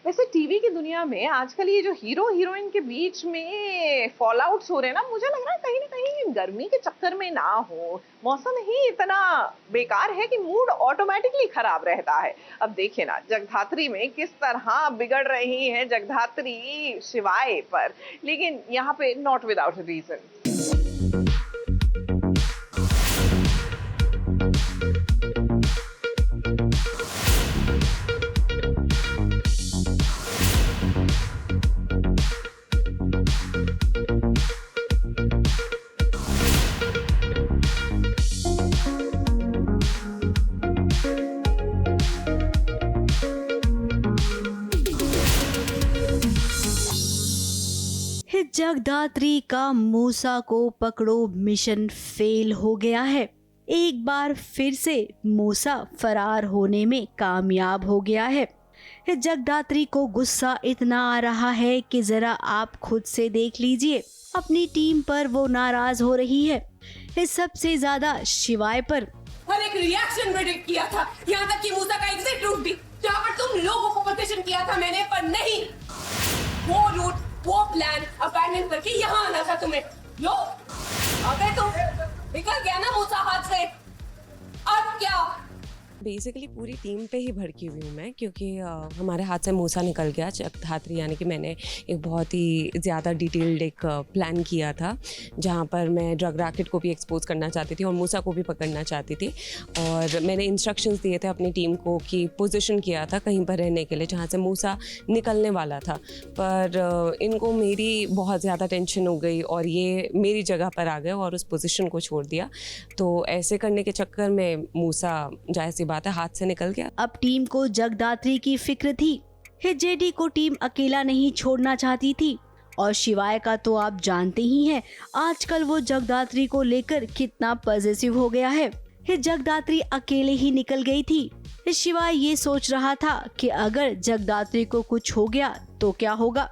वैसे टीवी की दुनिया में आजकल ये जो हीरो हीरोइन के बीच में फॉल आउट्स हो रहे हैं ना, मुझे लग रहा है ना कहीं गर्मी के चक्कर में ना हो। मौसम ही इतना बेकार है कि मूड ऑटोमेटिकली खराब रहता है। अब देखिए ना, जगधात्री में किस तरह बिगड़ रही है जगधात्री शिवाय पर, लेकिन यहाँ पे नॉट विदाउट रीजन। जगदात्री का मूसा को पकड़ो मिशन फेल हो गया है। एक बार फिर से मूसा फरार होने में कामयाब हो गया है। जगदात्री को गुस्सा इतना आ रहा है कि जरा आप खुद से देख लीजिए, अपनी टीम पर वो नाराज हो रही है। सबसे ज्यादा शिवाय पर। हर एक रिएक्शन प्रेडिक्ट किया था, यहाँ तक कि मूसा का एग्जिट रूट भी, जहाँ पर तुम लोगों को पोजीशन किया था मैंने, पर नहीं। वो रूट, वो प्लान अबैंडन करके यहाँ आना था तुम्हें। लो, अबे तुम निकल गया ना मूसा हाथ से। अब क्या? बेसिकली पूरी टीम पे ही भड़की हुई हूँ मैं, क्योंकि हमारे हाथ से मूसा निकल गया। जगधात्री यानी कि मैंने एक बहुत ही ज़्यादा डिटेल्ड एक प्लान किया था, जहाँ पर मैं ड्रग रैकेट को भी एक्सपोज करना चाहती थी और मूसा को भी पकड़ना चाहती थी। और मैंने इंस्ट्रक्शंस दिए थे अपनी टीम को कि पोजीशन किया था कहीं पर रहने के लिए जहाँ से मूसा निकलने वाला था। पर इनको मेरी बहुत ज़्यादा टेंशन हो गई और ये मेरी जगह पर आ गए और उस पोजीशन को छोड़ दिया। तो ऐसे करने के चक्कर में मूसा जाहिर सी बात है हाथ से निकल गया। अब टीम को जगदात्री की फिक्र थी। जेडी को टीम अकेला नहीं छोड़ना चाहती थी और शिवाय का तो आप जानते ही हैं, आजकल वो जगदात्री को लेकर कितना पॉजिटिव हो गया है। जगदात्री अकेले ही निकल गई थी। शिवाय ये सोच रहा था कि अगर जगदात्री को कुछ हो गया तो क्या होगा,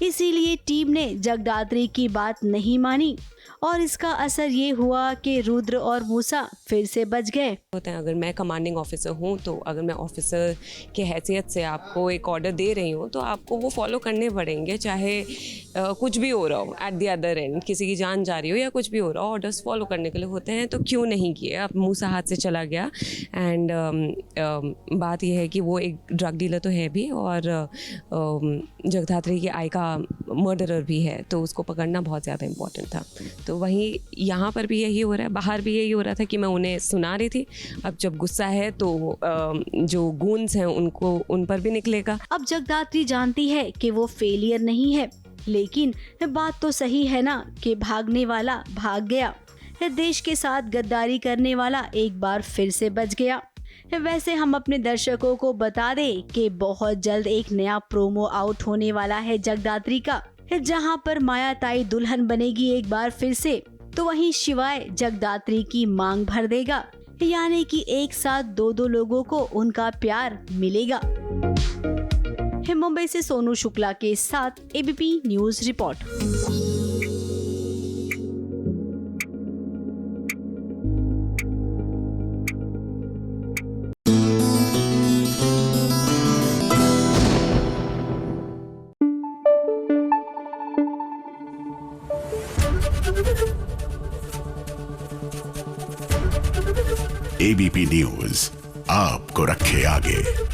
इसीलिए टीम ने जगदात्री की बात नहीं मानी और इसका असर ये हुआ कि रुद्र और मूसा फिर से बच गए। होते हैं, अगर मैं कमांडिंग ऑफिसर हूँ तो अगर मैं ऑफिसर के हैसियत से आपको एक ऑर्डर दे रही हूँ तो आपको वो फॉलो करने पड़ेंगे, चाहे कुछ भी हो रहा हो। एट द अदर एंड किसी की जान जा रही हो या कुछ भी हो रहा हो, ऑर्डर्स फॉलो करने के लिए होते हैं। तो क्यों नहीं किए? अब मूसा हाथ से चला गया एंड बात यह है कि वो एक ड्रग डीलर तो है भी और जगधात्री की आई का मर्डरर भी है, तो उसको पकड़ना बहुत ज़्यादा इम्पोर्टेंट था। तो वहीं यहाँ पर भी यही हो रहा है, बाहर भी यही हो रहा था कि मैं उन्हें सुना रही थी। अब जब गुस्सा है तो जो गूंस हैं उनको उन पर भी निकलेगा। अब जगदात्री जानती है कि वो फेलियर नहीं है, लेकिन बात तो सही है ना कि भागने वाला भाग गया। देश के साथ गद्दारी करने वाला एक बार फिर से बच गया। वैसे हम अपने दर्शकों को बता दें कि बहुत जल्द एक नया प्रोमो आउट होने वाला है जगदात्री का, जहां पर माया ताई दुल्हन बनेगी एक बार फिर से, तो वहीं शिवाय जगदात्री की मांग भर देगा, यानी कि एक साथ दो लोगों को उनका प्यार मिलेगा। मुंबई से सोनू शुक्ला के साथ ABP news report. ABP news आपको रखे आगे।